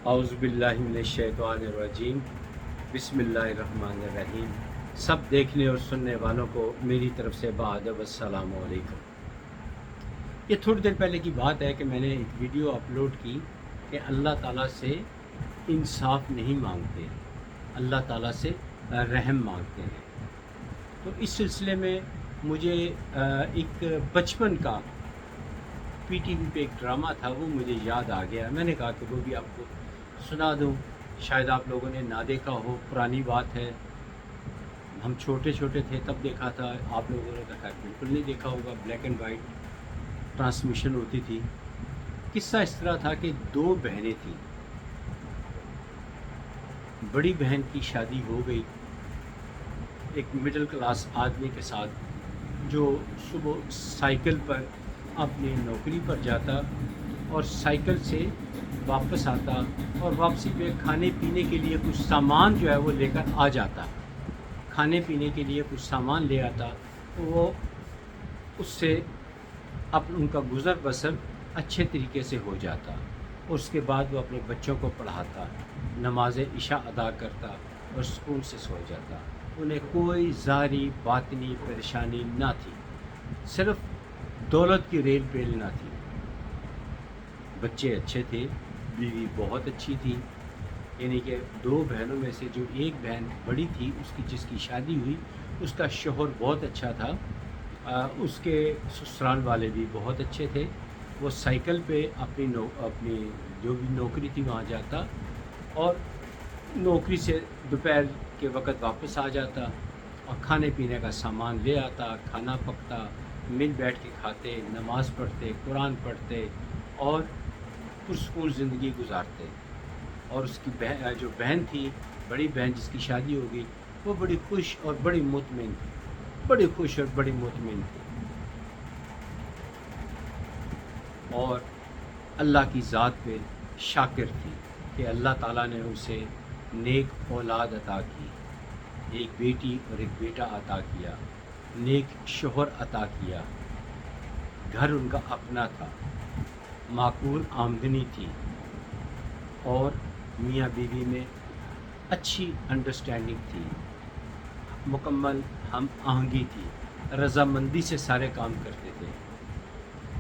اعوذ باللہ من الشیطان الرجیم، بسم اللہ الرحمن الرحیم۔ سب دیکھنے اور سننے والوں کو میری طرف سے بادب السلام علیکم۔ یہ تھوڑی دیر پہلے کی بات ہے کہ میں نے ایک ویڈیو اپلوڈ کی کہ اللہ تعالیٰ سے انصاف نہیں مانگتے، اللہ تعالیٰ سے رحم مانگتے ہیں۔ تو اس سلسلے میں مجھے ایک بچپن کا پی ٹی وی پہ ایک ڈرامہ تھا، وہ مجھے یاد آ گیا۔ میں نے کہا کہ وہ بھی آپ کو سنا دوں، شاید آپ لوگوں نے نہ دیکھا ہو، پرانی بات ہے، ہم چھوٹے چھوٹے تھے تب دیکھا تھا، آپ لوگوں نے تو خیر بالکل نہیں دیکھا ہوگا، بلیک اینڈ وائٹ ٹرانسمیشن ہوتی تھی۔ قصہ اس طرح تھا کہ دو بہنیں تھیں، بڑی بہن کی شادی ہو گئی ایک مڈل کلاس آدمی کے ساتھ، جو صبح سائیکل پر اپنی نوکری پر جاتا اور سائیکل سے واپس آتا اور واپسی پہ کھانے پینے کے لیے کچھ سامان جو ہے وہ لے کر آ جاتا، کھانے پینے کے لیے کچھ سامان لے آتا، تو وہ اس سے ان کا گزر بسر اچھے طریقے سے ہو جاتا، اور اس کے بعد وہ اپنے بچوں کو پڑھاتا، نماز عشاء ادا کرتا اور سکون سے سو جاتا۔ انہیں کوئی ظاہری باطنی پریشانی نہ تھی، صرف دولت کی ریل پیل نہ تھی۔ بچے اچھے تھے، بیوی بہت اچھی تھی، یعنی کہ دو بہنوں میں سے جو ایک بہن بڑی تھی، جس کی شادی ہوئی، اس کا شوہر بہت اچھا تھا، اس کے سسرال والے بھی بہت اچھے تھے۔ وہ سائیکل پہ اپنی جو بھی نوکری تھی وہاں جاتا اور نوکری سے دوپہر کے وقت واپس آ جاتا اور کھانے پینے کا سامان لے آتا، کھانا پکتا، مل بیٹھ کے کھاتے، نماز پڑھتے، قرآن پڑھتے اور پرسکون زندگی گزارتے۔ اور اس کی جو بہن تھی، بڑی بہن جس کی شادی ہو گئی، وہ بڑی خوش اور بڑی مطمئن تھی، بڑی خوش اور بڑی مطمئن تھی، اور اللہ کی ذات پہ شاکر تھی کہ اللہ تعالیٰ نے اسے نیک اولاد عطا کی، ایک بیٹی اور ایک بیٹا عطا کیا، نیک شوہر عطا کیا، گھر ان کا اپنا تھا، معقول آمدنی تھی، اور میاں بیوی میں اچھی انڈرسٹینڈنگ تھی، مکمل ہم آہنگی تھی، رضامندی سے سارے کام کرتے تھے۔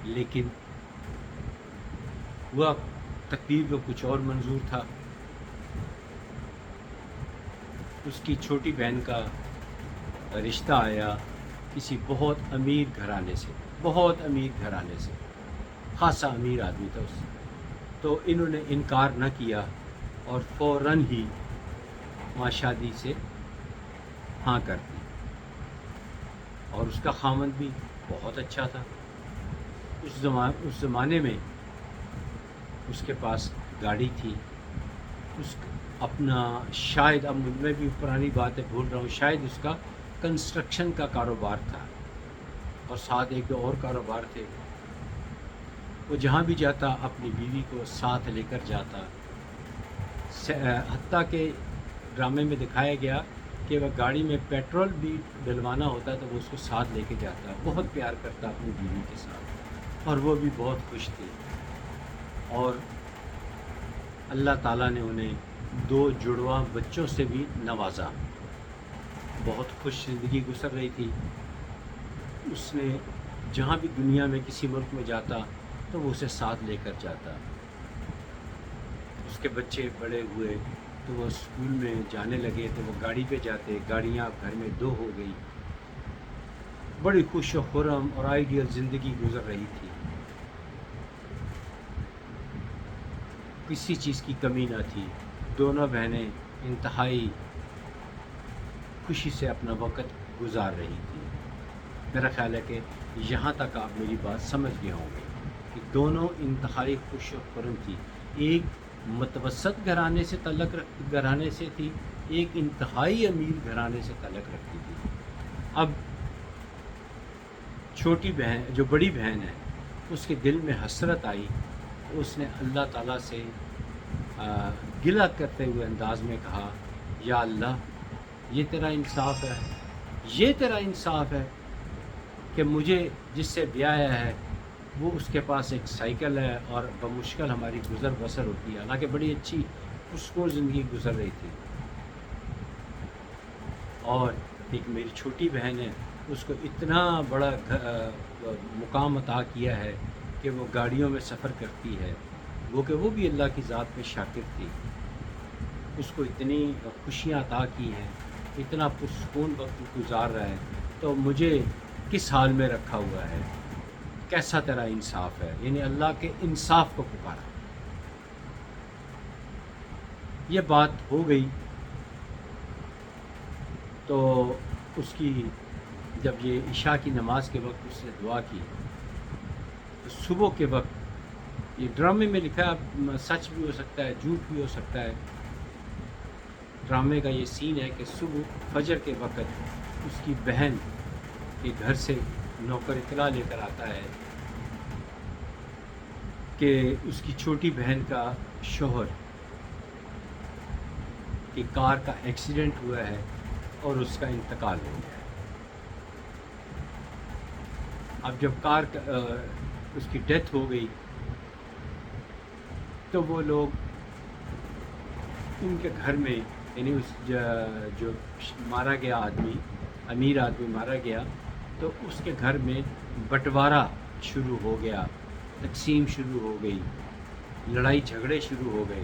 لیکن وہ تقدیر کو کچھ اور منظور تھا۔ اس کی چھوٹی بہن کا رشتہ آیا کسی بہت امیر گھرانے سے، بہت امیر گھرانے سے، خاصا امیر آدمی تھا اس سے۔ تو انہوں نے انکار نہ کیا اور فوراً ہی وہاں شادی سے ہاں کر دی، اور اس کا خاوند بھی بہت اچھا تھا۔ اس زمانے میں اس کے پاس گاڑی تھی، اپنا شاید، اب میں بھی پرانی باتیں بھول رہا ہوں، شاید اس کا کنسٹرکشن کا کاروبار تھا، اور ساتھ ایک دو اور کاروبار تھے۔ وہ جہاں بھی جاتا اپنی بیوی کو ساتھ لے کر جاتا، حتیٰ کہ ڈرامے میں دکھایا گیا کہ وہ گاڑی میں پیٹرول بھی ڈلوانا ہوتا تو وہ اس کو ساتھ لے کے جاتا، بہت پیار کرتا اپنی بیوی کے ساتھ، اور وہ بھی بہت خوش تھی۔ اور اللہ تعالیٰ نے انہیں دو جڑواں بچوں سے بھی نوازا، بہت خوش زندگی گزر رہی تھی۔ اس نے جہاں بھی دنیا میں کسی ملک میں جاتا تو وہ اسے ساتھ لے کر جاتا۔ اس کے بچے بڑے ہوئے تو وہ اسکول میں جانے لگے تو وہ گاڑی پہ جاتے، گاڑیاں گھر میں دو ہو گئی، بڑی خوش و خرم اور آئیڈیل زندگی گزر رہی تھی، کسی چیز کی کمی نہ تھی۔ دونوں بہنیں انتہائی خوشی سے اپنا وقت گزار رہی تھی۔ میرا خیال ہے کہ یہاں تک آپ میری بات سمجھ گئے ہوں گے کہ دونوں انتہائی خوش و خرم تھی۔ ایک متوسط گھرانے سے تھی، ایک انتہائی امیر گھرانے سے تعلق رکھتی تھی۔ اب چھوٹی بہن، جو بڑی بہن ہے، اس کے دل میں حسرت آئی، اس نے اللہ تعالیٰ سے گلہ کرتے ہوئے انداز میں کہا، یا اللہ، یہ تیرا انصاف ہے، یہ تیرا انصاف ہے کہ مجھے جس سے بیایا ہے وہ اس کے پاس ایک سائیکل ہے اور بمشکل ہماری گزر بسر ہوتی ہے، حالانکہ بڑی اچھی پرسکون زندگی گزر رہی تھی۔ اور ایک میری چھوٹی بہن ہے، اس کو اتنا بڑا مقام عطا کیا ہے کہ وہ گاڑیوں میں سفر کرتی ہے، وہ کہ وہ بھی اللہ کی ذات پہ شاکر تھی، اس کو اتنی خوشیاں عطا کی ہیں، اتنا پرسکون وقت گزار رہا ہے، تو مجھے کس حال میں رکھا ہوا ہے، کیسا تیرا انصاف ہے، یعنی اللہ کے انصاف کو پکارا۔ یہ بات ہو گئی تو اس کی جب یہ عشاء کی نماز کے وقت اس نے دعا کی تو صبح کے وقت، یہ ڈرامے میں لکھا ہے، سچ بھی ہو سکتا ہے جھوٹ بھی ہو سکتا ہے، ڈرامے کا یہ سین ہے کہ صبح فجر کے وقت اس کی بہن کے گھر سے نوکر اطلاع لے کر آتا ہے کہ اس کی چھوٹی بہن کا شوہر کی کار کا ایکسیڈنٹ ہوا ہے اور اس کا انتقال ہو گیا ہے۔ اب جب کار اس کی ڈیتھ ہو گئی تو وہ لوگ ان کے گھر میں، یعنی اس جو مارا گیا آدمی، امیر آدمی مارا گیا، تو اس کے گھر میں بٹوارا شروع ہو گیا، تقسیم شروع ہو گئی، لڑائی جھگڑے شروع ہو گئے،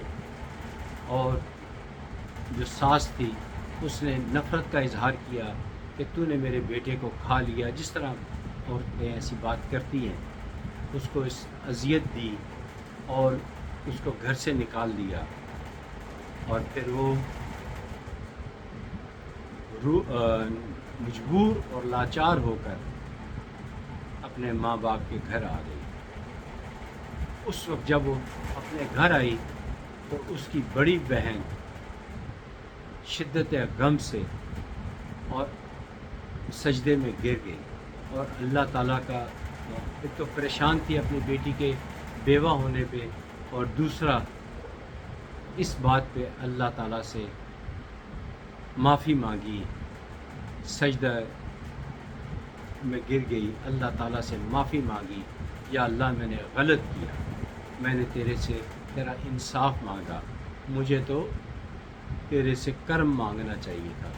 اور جو ساس تھی اس نے نفرت کا اظہار کیا کہ تو نے میرے بیٹے کو کھا لیا، جس طرح عورتیں ایسی بات کرتی ہیں، اس کو اس اذیت دی اور اس کو گھر سے نکال دیا، اور پھر وہ مجبور اور لاچار ہو کر اپنے ماں باپ کے گھر آ گئی۔ اس وقت جب وہ اپنے گھر آئی تو اس کی بڑی بہن شدت غم سے اور سجدے میں گر گئی، اور اللہ تعالیٰ کا، ایک تو پریشان تھی اپنی بیٹی کے بیوہ ہونے پہ، اور دوسرا اس بات پہ اللہ تعالیٰ سے معافی مانگی، سجدہ میں گر گئی، اللہ تعالیٰ سے معافی مانگی، یا اللہ میں نے غلط کیا، میں نے تیرے سے تیرا انصاف مانگا، مجھے تو تیرے سے کرم مانگنا چاہیے تھا،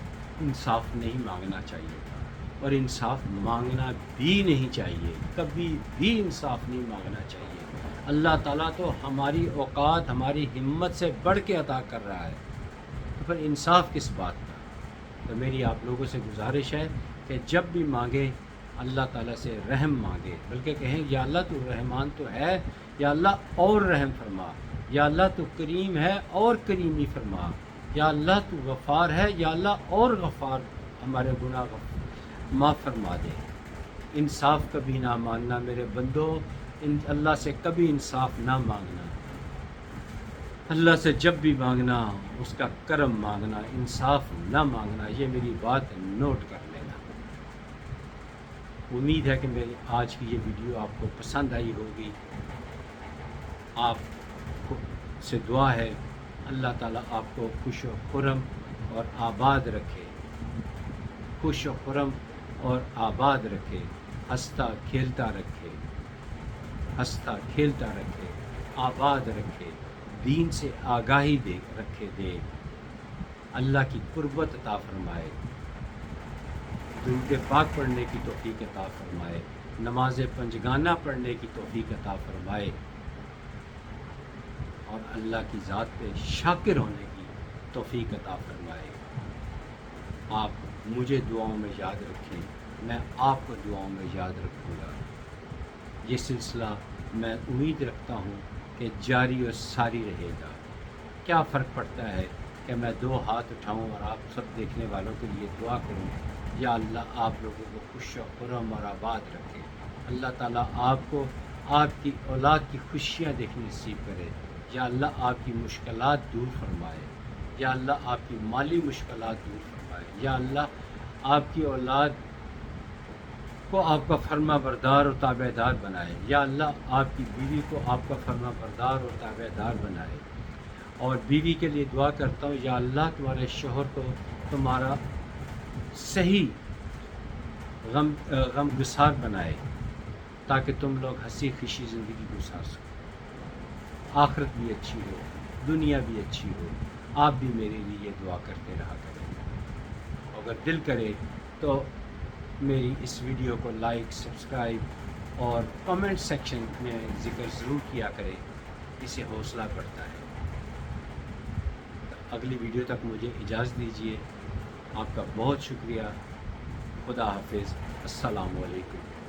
انصاف نہیں مانگنا چاہیے تھا، اور انصاف مانگنا بھی نہیں چاہیے، کبھی بھی انصاف نہیں مانگنا چاہیے۔ اللہ تعالیٰ تو ہماری اوقات، ہماری ہمت سے بڑھ کے عطا کر رہا ہے، تو پھر انصاف کس بات کا؟ تو میری آپ لوگوں سے گزارش ہے کہ جب بھی مانگے اللہ تعالیٰ سے رحم مانگے، بلکہ کہیں یا اللہ تو رحمان تو ہے، یا اللہ اور رحم فرما، یا اللہ تو کریم ہے اور کریمی فرما، یا اللہ تو غفار ہے، یا اللہ اور غفار ہمارے گناہ معاف فرما دے۔ انصاف کبھی نہ ماننا میرے بندو، اللہ سے کبھی انصاف نہ مانگنا، اللہ سے جب بھی مانگنا اس کا کرم مانگنا، انصاف نہ مانگنا، یہ میری بات نوٹ کر لینا۔ امید ہے کہ میری آج کی یہ ویڈیو آپ کو پسند آئی ہوگی۔ آپ کو سے دعا ہے اللہ تعالیٰ آپ کو خوش و خرم اور آباد رکھے، خوش و خرم اور آباد رکھے، ہنستا کھیلتا رکھے، ہنستا کھیلتا رکھے، آباد رکھے، دین سے آگاہی دے، اللہ کی قربت عطا فرمائے، درود پاک پڑھنے کی توفیق عطا فرمائے، نماز پنجگانہ پڑھنے کی توفیق عطا فرمائے، اور اللہ کی ذات پہ شاکر ہونے کی توفیق عطا فرمائے۔ آپ مجھے دعاؤں میں یاد رکھیں، میں آپ کو دعاؤں میں یاد رکھوں گا۔ یہ سلسلہ میں امید رکھتا ہوں کہ جاری اور ساری رہے گا۔ کیا فرق پڑتا ہے کہ میں 2 ہاتھ اٹھاؤں اور آپ سب دیکھنے والوں کے لیے دعا کروں؟ یا اللہ آپ لوگوں کو خوش و خرم اور آباد رکھے، اللہ تعالیٰ آپ کو آپ کی اولاد کی خوشیاں دیکھنی نصیب کرے، یا اللہ آپ کی مشکلات دور فرمائے، یا اللہ آپ کی مالی مشکلات دور فرمائے، یا اللہ آپ کی اولاد کو آپ کا فرما بردار اور تابع دار بنائے، یا اللہ آپ کی بیوی کو آپ کا فرما بردار اور تابع دار بنائے، اور بیوی کے لیے دعا کرتا ہوں یا اللہ تمہارے شوہر کو تمہارا صحیح غم گسار بنائے، تاکہ تم لوگ ہنسی خوشی زندگی گزار سکو، آخرت بھی اچھی ہو، دنیا بھی اچھی ہو۔ آپ بھی میرے لیے دعا کرتے رہا کریں، اگر دل کرے تو میری اس ویڈیو کو لائک، سبسکرائب اور کمنٹ سیکشن میں ذکر ضرور کیا کریں، اس سے حوصلہ بڑھتا ہے۔ اگلی ویڈیو تک مجھے اجازت دیجیے، آپ کا بہت شکریہ، خدا حافظ، السلام علیکم۔